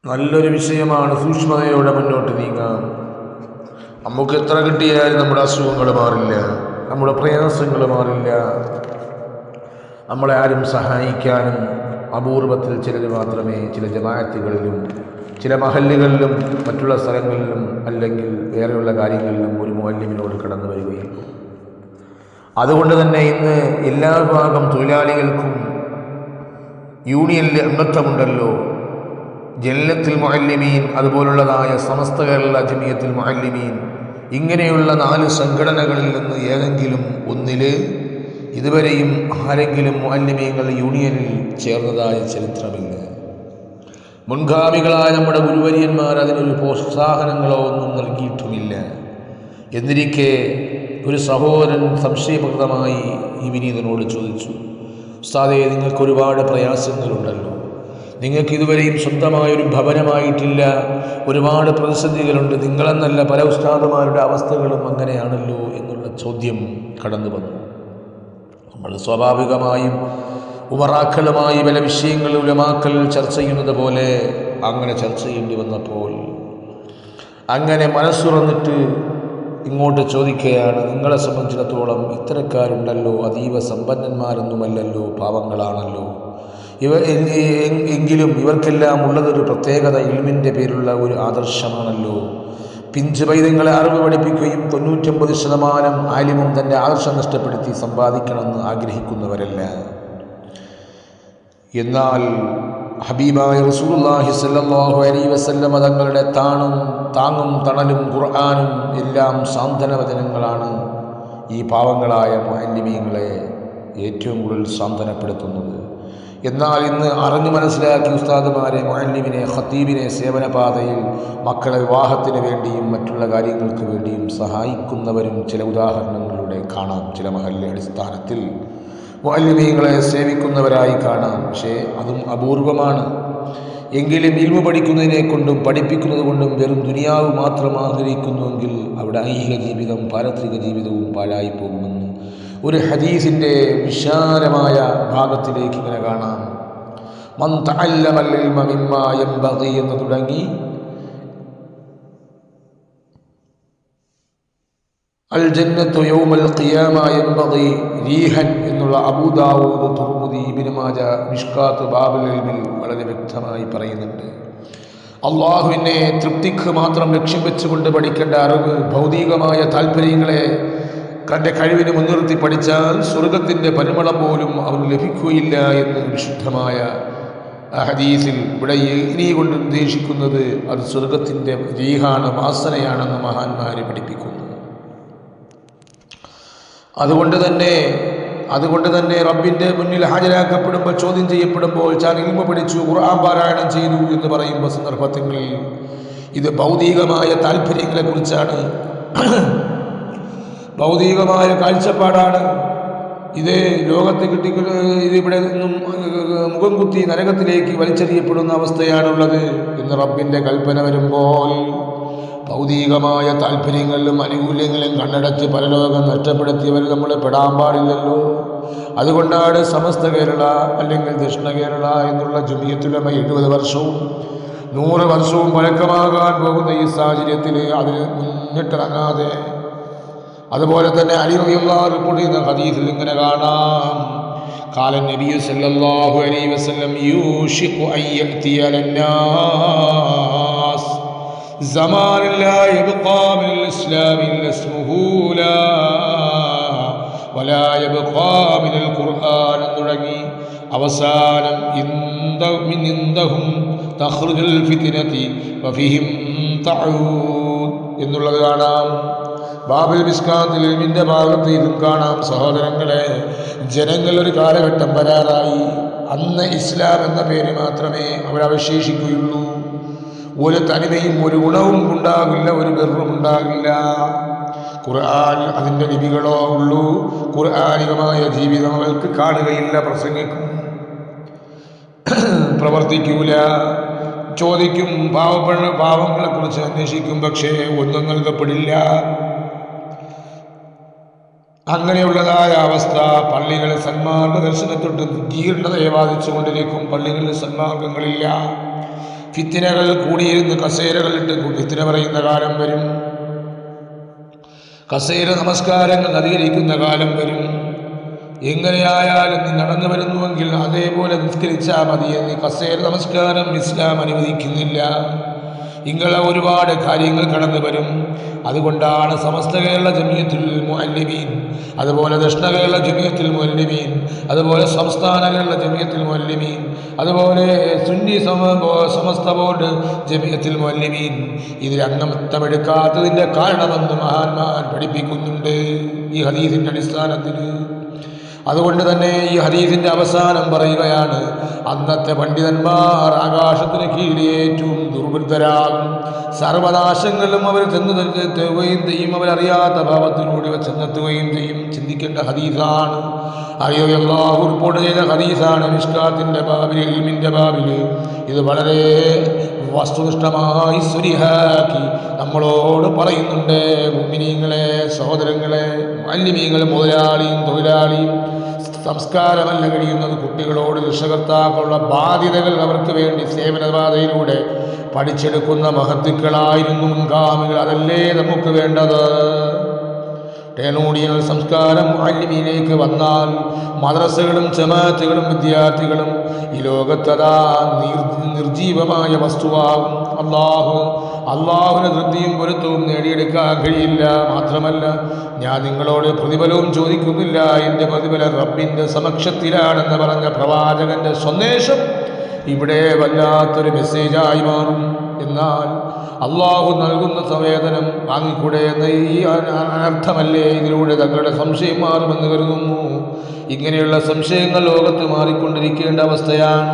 നല്ലൊരു വിഷയമാണ്. സൂക്ഷ്മതയോടെ മുന്നോട്ട് നീങ്ങാം. നമുക്ക് എത്ര കിട്ടിയാലും നമ്മുടെ അസുഖങ്ങൾ മാറില്ല, നമ്മുടെ പ്രയാസങ്ങൾ മാറില്ല. നമ്മളെ ആരും സഹായിക്കാനും അപൂർവത്തിൽ ചിലർ മാത്രമേ ചില ജമാഅത്തുകളിലും ചില മഹല്ലുകളിലും മറ്റുള്ള സ്ഥലങ്ങളിലും അല്ലെങ്കിൽ വേറെയുള്ള കാര്യങ്ങളിലും ഒരു മുഅല്ലിമിനോട് കടന്നു വരികയുള്ളൂ. അതുകൊണ്ട് തന്നെ ഇന്ന് എല്ലാ വിഭാഗം തൊഴിലാളികൾക്കും യൂണിയനിൽ അംഗത്വമുണ്ടല്ലോ. ജന്നത്തുൽ മുഅല്ലിമീൻ അതുപോലുള്ളതായ സമസ്ത കേരള ജമിയത്തുൽ മുഅല്ലിമീൻ, ഇങ്ങനെയുള്ള 4 സംഘടനകളിൽ നിന്ന് ഏതെങ്കിലും ഒന്നിൽ ഇതുവരെയും ആരെങ്കിലും മുഅല്ലിമീങ്ങൾ യൂണിയനിൽ ചേർന്നതായ ചരിത്രമില്ല. മുൻഗാമികളായ നമ്മുടെ ഗുരുവര്യന്മാർ അതിനൊരു പ്രോത്സാഹനങ്ങളോ ഒന്നും നൽകിയിട്ടുമില്ല. എന്നിരിക്കെ ഒരു സഹോദരൻ സംശയപ്രദമായി ഈ വിനീതനോട് ചോദിച്ചു, ഉസ്താദേ, നിങ്ങൾക്ക് ഒരുപാട് പ്രയാസങ്ങളുണ്ടല്ലോ, നിങ്ങൾക്ക് ഇതുവരെയും സ്വന്തമായൊരു ഭവനമായിട്ടില്ല, ഒരുപാട് പ്രതിസന്ധികളുണ്ട്, നിങ്ങളെന്നല്ല പല ഉസ്താദുമാരുടെ അവസ്ഥകളും അങ്ങനെയാണല്ലോ എന്നുള്ള ചോദ്യം കടന്നു വന്നു. നമ്മൾ സ്വാഭാവികമായും ഉമറാക്കളുമായി പല വിഷയങ്ങൾ ഉലമാക്കൾ ചർച്ച ചെയ്യുന്നത് പോലെ അങ്ങനെ ചർച്ച ചെയ്യേണ്ടി വന്നപ്പോൾ അങ്ങനെ മനസ്സുറന്നിട്ട് ഇങ്ങോട്ട് ചോദിക്കുകയാണ്, നിങ്ങളെ സംബന്ധിച്ചിടത്തോളം ഇത്തരക്കാരുണ്ടല്ലോ, അതീവ സമ്പന്നന്മാരൊന്നുമല്ലല്ലോ, പാവങ്ങളാണല്ലോ, എങ്കിലും ഇവർക്കെല്ലാം ഉള്ളതൊരു പ്രത്യേകത ഇൽമിൻ്റെ പേരുള്ള ഒരു ആദർശമാണല്ലോ. പിഞ്ചു പൈതങ്ങളെ അറിവ് പഠിപ്പിക്കുകയും 99% ആലിമും തൻ്റെ ആദർശം നഷ്ടപ്പെടുത്തി സമ്പാദിക്കണമെന്ന് ആഗ്രഹിക്കുന്നവരല്ല. എന്നാൽ ഹബീബായ റസൂലുള്ളാഹി സ്വല്ലല്ലാഹു അലൈഹി വസല്ലം തങ്ങളുടെ താങ്ങും തണലും ഖുർആനും എല്ലാം സാന്ത്വന വചനങ്ങളാണ് ഈ പാവങ്ങളായ മുഅല്ലിമീങ്ങളെ ഏറ്റവും കൂടുതൽ സാന്ത്വനപ്പെടുത്തുന്നത്. എന്നാൽ ഇന്ന് അറിഞ്ഞു മനസ്സിലാക്കി ഉസ്താദുമാരെ, മുഅല്ലിമിനെ, ഖത്തീബിനെ സേവനപാതയിൽ മക്കളെ വിവാഹത്തിന് വേണ്ടിയും മറ്റുള്ള കാര്യങ്ങൾക്ക് വേണ്ടിയും സഹായിക്കുന്നവരും ചില ഉദാഹരണങ്ങളിലൂടെ കാണാം. ചില മഹല്ല് അടിസ്ഥാനത്തിൽ മുഅല്ലിമീങ്ങളെ സേവിക്കുന്നവരായി കാണാം. പക്ഷേ അതും അപൂർവമാണ്. എങ്കിലും ഇൽമു പഠിക്കുന്നതിനെ കൊണ്ടും പഠിപ്പിക്കുന്നത് കൊണ്ടും വെറും ദുനിയാവ് മാത്രം ആഗ്രഹിക്കുന്നുവെങ്കിൽ അവിടെ ഐഹിക ജീവിതം പാരത്രിക ജീവിതവും പാഴായി പോകുമെന്ന് ഒരു ഹദീസിൻ്റെ വിശാലമായ ഭാഗത്തിലേക്ക് ഇങ്ങനെ കാണാം. മൻ തഅല്ലമൽ ഇൽമ മിമ്മാ യൻബഗി എന്ന് തുടങ്ങി അൽ ജന്നത്തു യൗമൽ ഖിയാമ യൻബഗി റീഹൻ എന്നുള്ള അബൂ ദാവൂദ്, തുർമുദി, ഇബ്നു മാജ, മിഷ്കാത്ത്, ബാബുൽ ഇൽമിൽ വളരെ വ്യക്തമായി പറയുന്നുണ്ട്. അള്ളാഹുവിനെ തൃപ്തിക്ക് മാത്രം ലക്ഷ്യം വെച്ചുകൊണ്ട് പഠിക്കേണ്ട അറിവ് ഭൗതികമായ താല്പര്യങ്ങളെ തൻ്റെ കഴിവിനെ മുൻനിർത്തി പഠിച്ചാൽ സ്വർഗത്തിൻ്റെ പരിമളം പോലും അവന് ലഭിക്കുകയില്ല എന്ന് വിശുദ്ധമായ ഹദീസിൽ ഇവിടെ ഇനി കൊണ്ട് ഉദ്ദേശിക്കുന്നത് അത് സ്വർഗത്തിൻ്റെ രീഹാണ്, വാസനയാണെന്ന് മഹാന്മാർ പഠിപ്പിക്കുന്നു. അതുകൊണ്ട് തന്നെ റബ്ബിൻ്റെ മുന്നിൽ ഹാജരാക്കപ്പെടുമ്പോൾ, ചോദ്യം ചെയ്യപ്പെടുമ്പോൾ, ഞാൻ ഇൽമ പഠിച്ചു, ഖുർആൻ പാരായണം ചെയ്തു എന്ന് പറയുമ്പോൾ സന്ദർഭത്തിൽ ഇത് ഭൗതികമായ താല്പര്യങ്ങളെക്കുറിച്ചാണ്, ഭൗതികമായ കാഴ്ചപ്പാടാണ്. ഇത് ലോകത്ത് ഇതിവിടെ നിന്നും മുഖം കുത്തി നരകത്തിലേക്ക് വലിച്ചെറിയപ്പെടുന്ന അവസ്ഥയാണുള്ളത് എന്ന് റബ്ബിൻ്റെ കൽപ്പന വരുമ്പോൾ ഭൗതികമായ താല്പര്യങ്ങളിലും ആനുകൂല്യങ്ങളും കണ്ണടച്ച് പരലോകം നഷ്ടപ്പെടുത്തിയവർ നമ്മൾ പെടാൻ പാടില്ലല്ലോ. അതുകൊണ്ടാണ് സമസ്ത കേരള അല്ലെങ്കിൽ ദക്ഷിണ കേരള എന്നുള്ള ജമിയത്തുൽ ഉലമ 70 വർഷവും 100 വർഷവും പഴക്കമാകാൻ പോകുന്ന ഈ സാഹചര്യത്തിൽ അതിന് മുന്നിട്ടിറങ്ങാതെ, അതുപോലെ തന്നെ അലി റളിയല്ലാഹു റിപ്പോർട്ട് ചെയ്യുന്ന ഹദീസിൽ ഇങ്ങനെ കാണാം, ഖാല നബി സല്ലല്ലാഹു അലൈഹി വസല്ലം യൂഷിഖു അൻ യഅതിയ ലന്നാസ് സമാനൻ ലാ യബ്ഖാ മിനൽ ഇസ്ലാമി ഇല്ലാ ഇസ്മുഹു ലാ വലാ യബ്ഖാ മിനൽ ഖുർആൻ തുടങ്ങി അവസാനം ഇൻദഹും തഖ്റുജുൽ ഫിത്നതി വഫിഹിം തഊദ് എന്നുള്ളത് കാണാം. ബാബുൽ മിസ്കാത്തിൽ ഇൽമിൻ്റെ ഭാഗത്ത് ഇതും കാണാം. സഹോദരങ്ങളെ, ജനങ്ങൾ ഒരു കാലഘട്ടം വരാറായി, അന്ന് ഇസ്ലാം എന്ന പേര് മാത്രമേ അവരവശേഷിക്കുകയുള്ളൂ. ഒരു തനിമയും ഒരു ഗുണവും ഉണ്ടാകില്ല, ഒരു ബിർറും ഉണ്ടാകില്ല. ഖുർആൻ അതിൻ്റെ ലിപികളോ ഉള്ളൂ. ഖുർആനികമായ ജീവിതം അവർക്ക് കാണുകയില്ല, പ്രസംഗിക്കും, പ്രവർത്തിക്കൂല, ചോദിക്കും, പാവങ്ങളെക്കുറിച്ച് അന്വേഷിക്കും, പക്ഷേ ഒന്നും നൽകപ്പെടില്ല. അങ്ങനെയുള്ളതായ അവസ്ഥ പള്ളികളിൽ സന്മാർഗ ദർശനത്തൊട്ട് ജീർണതയെ ബാധിച്ചുകൊണ്ടിരിക്കും. പള്ളികളിൽ സന്മാർഗങ്ങളില്ല. ഫിത്തിനകൾ കൂടിയിരുന്ന് കസേരകളിട്ട് ഫിത്തിന പറയുന്ന കാലം വരും. കസേര നമസ്കാരങ്ങൾ അധികരിക്കുന്ന കാലം വരും. എങ്ങനെയായാലും നീ നടന്നു വരുന്നുവെങ്കിൽ അതേപോലെ നിസ്കരിച്ചാൽ മതി. നീ കസേര നമസ്കാരം ഇസ്ലാം അനുവദിക്കുന്നില്ല. ഇങ്ങനെ ഒരുപാട് കാര്യങ്ങൾ കടന്നു വരും. അതുകൊണ്ടാണ് സമസ്ത കേരള ജമിയത്തുൽ മുഅല്ലിമീൻ, അതുപോലെ ദക്ഷിണ കേരള ജമിയത്തുൽ മുഅല്ലിമീൻ, അതുപോലെ സംസ്ഥാന കേരള ജമിയത്തുൽ മുഅല്ലിമീൻ, അതുപോലെ സുന്നി സമസ്ത ബോർഡ് ജമിയത്തുൽ മുഅല്ലിമീൻ ഇതിൽ അംഗത്വമെടുക്കാത്തതിൻ്റെ കാരണമെന്ന് മഹാന്മാർ പഠിപ്പിക്കുന്നുണ്ട് ഈ ഹദീസിൻ്റെ അടിസ്ഥാനത്തിൽ. അതുകൊണ്ട് തന്നെ ഈ ഹദീസിൻ്റെ അവസാനം പറയുകയാണ്, അന്നത്തെ പണ്ഡിതന്മാർ ആകാശത്തിന് കീഴിൽ ഏറ്റവും ദുർവൃത്തരാകും. സർവനാശങ്ങളും അവർ ചെന്നെത്തുകയും ചെയ്യും. അവരറിയാത്ത ഭാവത്തിലൂടെ അവർ ചെന്നെത്തുകയും ചെയ്യും. ചിന്തിക്കേണ്ട ഹദീസാണ്. അറിയോ, അല്ലാഹു റിപ്പോർട്ട് ചെയ്ത ഹദീസാണ്. മിഷ്കാത്തിൻ്റെ ബാബിൽ, ഇൽമിൻ്റെ ബാബിൽ ഇത് വളരെ വസ്തുനിഷ്ഠമായി സ്വരിഹാക്കി നമ്മളോട് പറയുന്നുണ്ട്. മുഅ്മിനീങ്ങളെ, സഹോദരങ്ങളെ, മുഅല്ലിമീങ്ങൾ മുതലാളിയും തൊഴിലാളിയും സംസ്കാരമല്ല കഴിയുന്നത്. കുട്ടികളോട് രക്ഷകർത്താക്കളുള്ള ബാധ്യതകൾ അവർക്ക് വേണ്ടി സേവനപാതയിലൂടെ പഠിച്ചെടുക്കുന്ന മഹത്തുക്കളായിരുന്നു മുൻഗാമികൾ. അതല്ലേ നമുക്ക് വേണ്ടത്. ടേനോഡിയൽ സംസ്കാരം മുഅല്ലിമീനിലേക്ക് വന്നാൽ മദ്രസകളും ജമാഅത്തുകളും വിദ്യാർത്ഥികളും ഈ ലോകത്തതാ നിർജീവമായ വസ്തുവാകും. അള്ളാഹുവിന് തൃപ്തിയും പൊരുത്തവും നേടിയെടുക്കാൻ കഴിയില്ല. മാത്രമല്ല, ഞാൻ നിങ്ങളോട് പ്രതിഫലവും ചോദിക്കുന്നില്ല, എൻ്റെ പ്രതിഫലം റബ്ബിൻ്റെ സമക്ഷത്തിലാണെന്ന് പറഞ്ഞ പ്രവാചകന്റെ സന്ദേശം ഇവിടെ വല്ലാത്തൊരു മെസ്സേജായി മാറും. എന്നാൽ അള്ളാഹു നൽകുന്ന സംവേദനം വാങ്ങിക്കൂടെ എന്ന ഈ അനർത്ഥമല്ലേ ഇതിലൂടെ തങ്ങളുടെ സംശയം മാറുമെന്ന് കരുതുന്നു. ഇങ്ങനെയുള്ള സംശയങ്ങൾ ലോകത്ത് മാറിക്കൊണ്ടിരിക്കേണ്ട അവസ്ഥയാണ്.